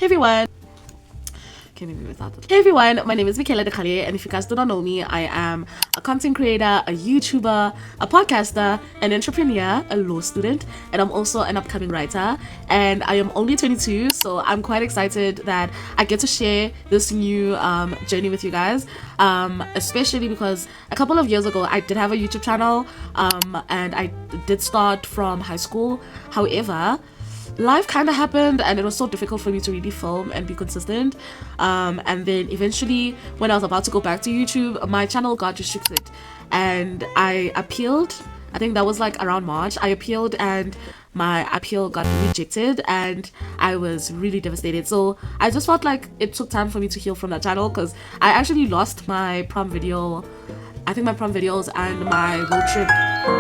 everyone. Hey everyone, my name is Michaela Dekale, and if you guys do not know me, I am a content creator, a YouTuber, a podcaster, an entrepreneur, a law student, and I'm also an upcoming writer. And I am only 22, so I'm quite excited that I get to share this new journey with you guys, especially because a couple of years ago I did have a YouTube channel, and I did start from high school. However, life kind of happened and it was so difficult for me to really film and be consistent, and then eventually when I was about to go back to YouTube, my channel got restricted and I appealed. I think that was like around March. I appealed and my appeal got rejected and I was really devastated. So I just felt like it took time for me to heal from that channel, because I actually lost my prom video, I think my prom videos and my road trip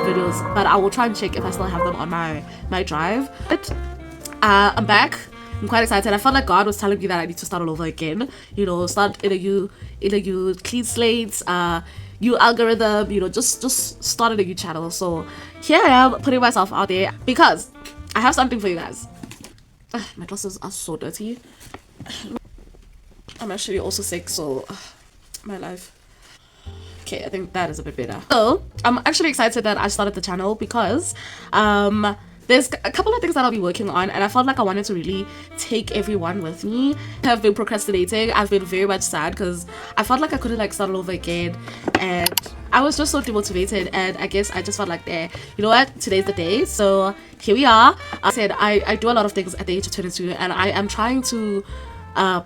videos, but I will try and check if I still have them on my drive. But I'm back. I'm quite excited. I felt like God was telling me that I need to start all over again. Start in a new clean slate, new algorithm. Just started a new channel. So here I am putting myself out there because I have something for you guys. My glasses are so dirty. I'm actually also sick, so my life. Okay, I think that is a bit better. So I'm actually excited that I started the channel because there's a couple of things that I'll be working on, and I felt like I wanted to really take everyone with me. I've been procrastinating. I've been very much sad because I felt like I couldn't start all over again, and I was just so demotivated. And I guess I just felt like, you know what, today's the day. So here we are. I said I do a lot of things at the age of 22, and I am trying to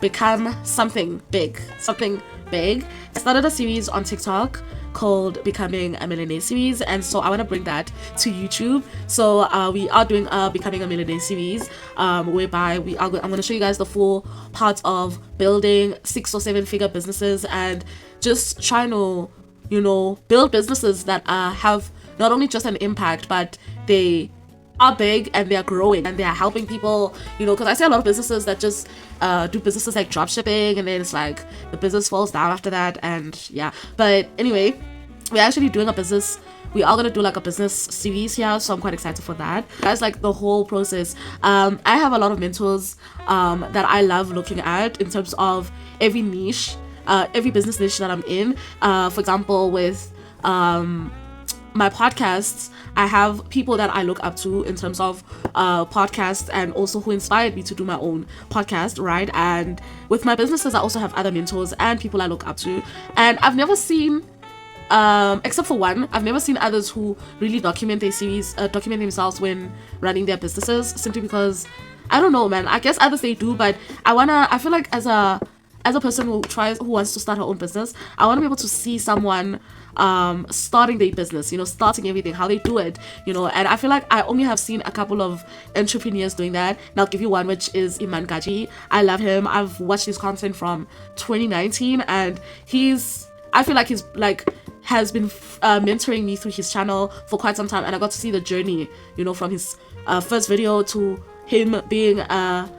become something big. I started a series on TikTok called Becoming a Millionaire series, and so I want to bring that to YouTube. So we are doing a Becoming a Millionaire series, whereby I'm going to show you guys the full parts of building 6 or 7 figure businesses and just trying to build businesses that have not only just an impact, but they are big and they are growing and they are helping people, because I see a lot of businesses that just do businesses like drop shipping, and then it's like the business falls down after that. And yeah, but anyway, we're actually doing a business. We are going to do like a business series here, so I'm quite excited for that. That's like the whole process. I have a lot of mentors that I love looking at in terms of every niche, every business niche that I'm in. For example, with my podcasts, I have people that I look up to in terms of podcasts, and also who inspired me to do my own podcast, right? And with my businesses, I also have other mentors and people I look up to, and I've never seen, except for one, I've never seen others who really document themselves when running their businesses, simply because I don't know, man. I guess others they do, but I feel like as a person who wants to start her own business, I want to be able to see someone starting their business, starting everything, how they do it, and I feel like I only have seen a couple of entrepreneurs doing that. And I'll give you one, which is Iman Gaji. I love him. I've watched his content from 2019, and I feel like he's has been mentoring me through his channel for quite some time, and I got to see the journey, from his first video to him being a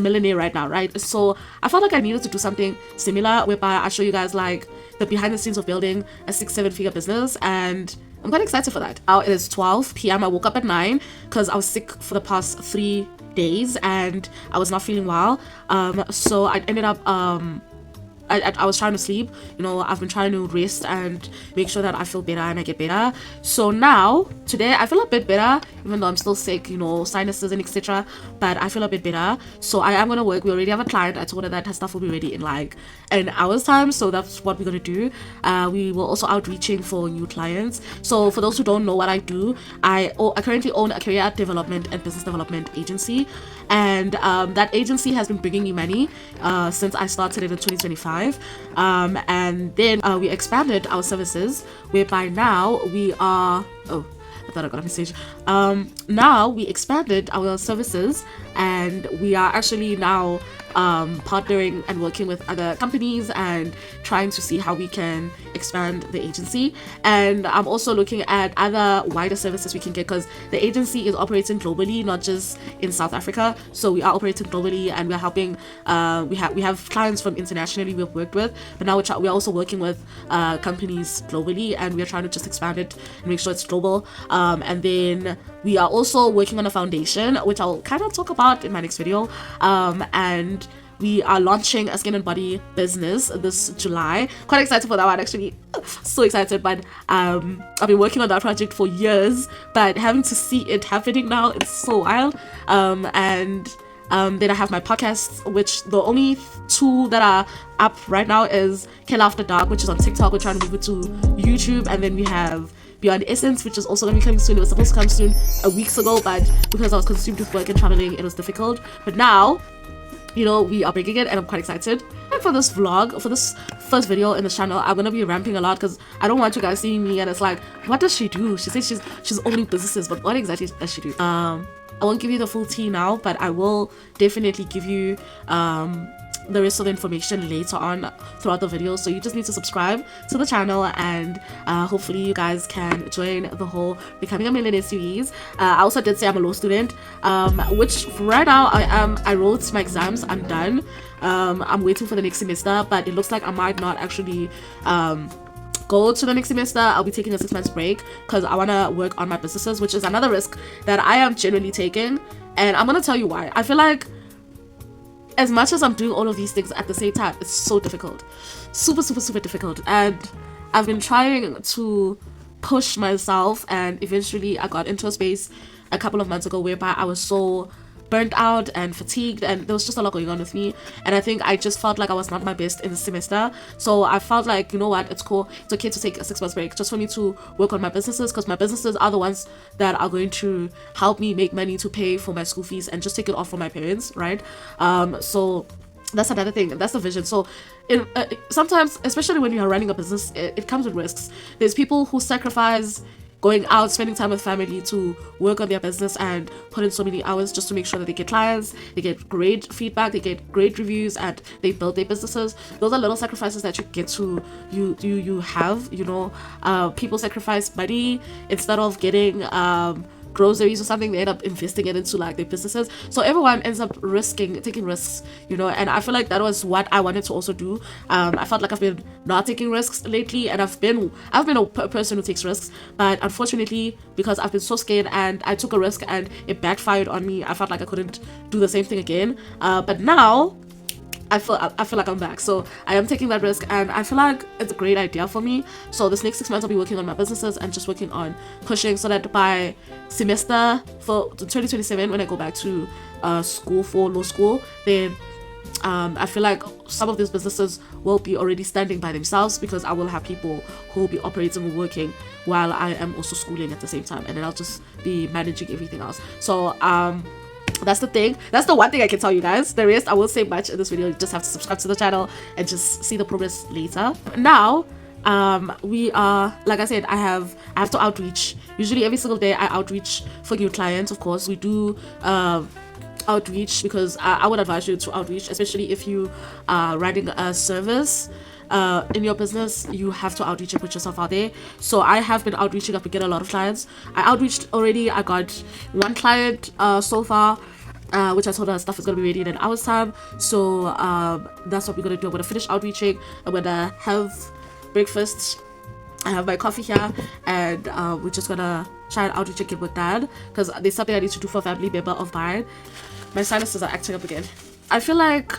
millionaire right now, right? So I felt like I needed to do something similar, whereby I show you guys like the behind the scenes of building a 6-7 figure business, and I'm quite excited for that. Now it is 12 p.m. I woke up at 9 because I was sick for the past 3 days and I was not feeling well. So I ended up I was trying to sleep. I've been trying to rest and make sure that I feel better and I get better. So now, today, I feel a bit better, even though I'm still sick, sinuses and etc. But I feel a bit better. So I am going to work. We already have a client. I told her that her stuff will be ready in like an hour's time. So that's what we're going to do. We will also outreaching for new clients. So for those who don't know what I do, I currently own a career development and business development agency. And that agency has been bringing me money since I started it in 2025. And then we expanded our services, whereby now we are I thought I got a message. Now we expanded our services, and we are actually now partnering and working with other companies and trying to see how we can expand the agency. And I'm also looking at other wider services we can get, because the agency is operating globally, not just in South Africa. So we are operating globally, and we're helping we have clients from internationally we've worked with, but now we're also working with companies globally, and we're trying to just expand it and make sure it's global. And then we are also working on a foundation, which I'll kind of talk about in my next video. And we are launching a skin and body business this July. Quite excited for that one, actually. So excited. But I've been working on that project for years, but having to see it happening now, it's so wild. And then I have my podcast, which the only two that are up right now is Kill After Dark, which is on TikTok. We're trying to move it to YouTube. And then we have Beyond Essence, which is also going to be coming soon. It was supposed to come soon weeks ago, but because I was consumed with work and traveling, it was difficult. But now, you know, we are bringing it, and I'm quite excited. And for this vlog, for this first video in the channel, I'm gonna be ramping a lot because I don't want you guys seeing me and it's like, what does she do? She says she's owning businesses, but what exactly does she do? I won't give you the full tea now, but I will definitely give you the rest of the information later on throughout the video. So you just need to subscribe to the channel, and hopefully you guys can join the whole Becoming a Millionaire series. I also did say I'm a law student, which right now I wrote my exams. I'm done. I'm waiting for the next semester, but it looks like I might not actually go to the next semester. I'll be taking a 6 months break because I want to work on my businesses, which is another risk that I am genuinely taking, and I'm gonna tell you why. I feel like as much as I'm doing all of these things at the same time, it's so difficult. Super difficult. And I've been trying to push myself, and eventually I got into a space a couple of months ago whereby I was so burnt out and fatigued, and there was just a lot going on with me, and I think I just felt like I was not my best in the semester. So I felt like, you know what, it's cool, it's okay to take a 6 months break just for me to work on my businesses, because my businesses are the ones that are going to help me make money to pay for my school fees and just take it off from my parents, right? So that's another thing, that's the vision. So sometimes, especially when you're running a business, it comes with risks. There's people who sacrifice going out, spending time with family to work on their business and put in so many hours just to make sure that they get clients, they get great feedback, they get great reviews, and they build their businesses. Those are little sacrifices that you get to you have, you know. People sacrifice money instead of getting groceries or something. They end up investing it into like their businesses. So everyone ends up taking risks, you know, and I feel like that was what I wanted to also do. I felt like I've been not taking risks lately, and I've been a person who takes risks, but unfortunately, because I've been so scared and I took a risk and it backfired on me, I felt like I couldn't do the same thing again. But now I feel like I'm back, so I am taking that risk, and I feel like it's a great idea for me. So this next 6 months I'll be working on my businesses and just working on pushing, so that by semester for 2027, when I go back to school for law school, then I feel like some of these businesses will be already standing by themselves, because I will have people who will be operating and working while I am also schooling at the same time, and then I'll just be managing everything else. So that's the thing. That's the one thing I can tell you guys. The rest I won't say much in this video. You just have to subscribe to the channel and just see the progress later. Now we are, like I said, I have to outreach. Usually every single day I outreach for new clients. Of course we do outreach, because I would advise you to outreach, especially if you are running a service in your business. You have to outreach and put yourself out there. So I have been outreaching. I've been getting a lot of clients. I outreached already. I got one client so far, which I told her stuff is gonna be ready in an hour's time. So that's what we're gonna do. I'm gonna finish outreaching. I'm gonna have breakfast. I have my coffee here, and we're just gonna try and outreach again with that, because there's something I need to do for a family member of mine. My sinuses are acting up again. I feel like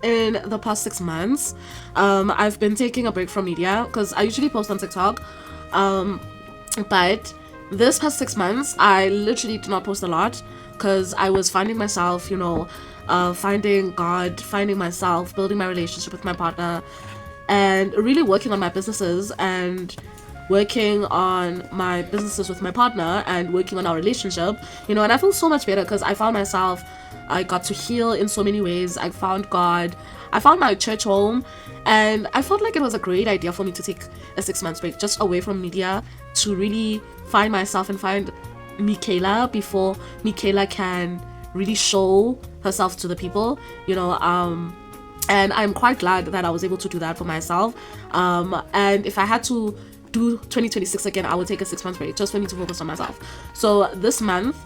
in the past 6 months, I've been taking a break from media, because I usually post on TikTok, but this past 6 months I literally did not post a lot, because I was finding myself, you know, finding God, finding myself, building my relationship with my partner, and really working on my businesses, and working on my businesses with my partner, and working on our relationship, you know. And I feel so much better, because I found myself, I got to heal in so many ways. I found God, I found my church home, and I felt like it was a great idea for me to take a 6 months break just away from media, to really find myself and find Michaela before Michaela can really show herself to the people, you know. And I'm quite glad that I was able to do that for myself. And if I had to do 2026 again, I would take a 6 month break just for me to focus on myself. So this month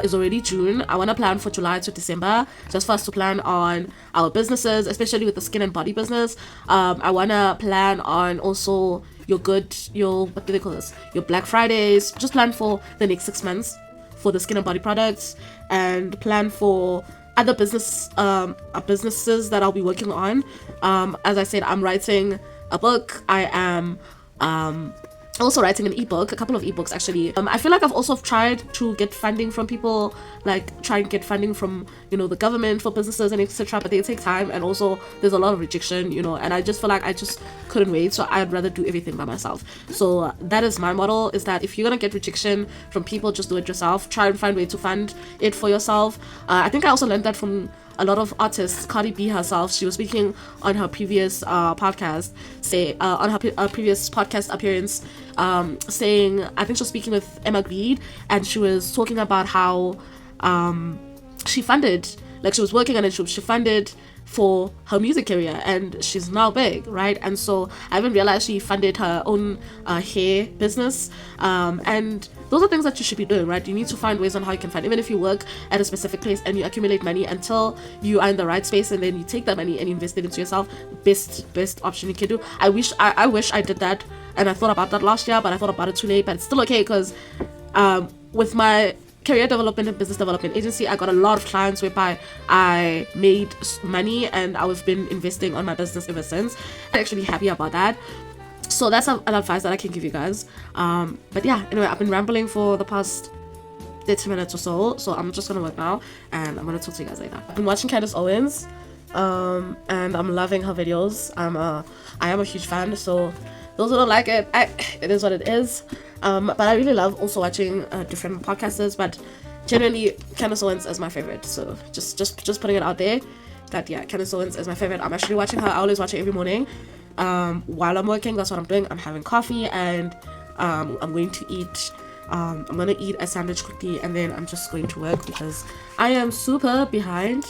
is already June. I want to plan for July to December, just for us to plan on our businesses, especially with the skin and body business. I want to plan on also your what do they call this, your Black Fridays. Just plan for the next 6 months for the skin and body products, and plan for other businesses that I'll be working on. As I said, I'm writing a book. I am also writing an ebook, a couple of ebooks actually. I feel like I've also tried to get funding from people, like try and get funding from, you know, the government for businesses and etc. But they take time, and also there's a lot of rejection, you know, and I just feel like I just couldn't wait. So I'd rather do everything by myself. So that is my model, is that if you're gonna get rejection from people, just do it yourself. Try and find a way to fund it for yourself. I think I also learned that from a lot of artists. Cardi B herself, she was speaking on her previous podcast, previous podcast appearance, saying, I think she was speaking with Emma Greed, and she was talking about how she funded, like she was working on it, she funded for her music career, and she's now big, right? And so I haven't realized she funded her own hair business, and those are things that you should be doing, right? You need to find ways on how you can fund, even if you work at a specific place and you accumulate money until you are in the right space, and then you take that money and invest it into yourself. Best option you can do. I wish I did that, and I thought about that last year, but I thought about it too late. But it's still okay, because with my career development and business development agency, I got a lot of clients whereby I made money, and I've been investing on my business ever since. I'm actually happy about that. So that's an advice that I can give you guys. But yeah, anyway, I've been rambling for the past 30 minutes or so I'm just gonna work now, and I'm gonna talk to you guys later. I've been watching Candace Owens, and I'm loving her videos. I am a huge fan, so those who don't like it, it is what it is. But I really love also watching different podcasters, but generally Candace Owens is my favorite. So just putting it out there that yeah, Candace Owens is my favorite. I'm actually watching her. I always watch her every morning while I'm working. That's what I'm doing. I'm having coffee, and I'm going to eat a sandwich quickly, and then I'm just going to work because I am super behind.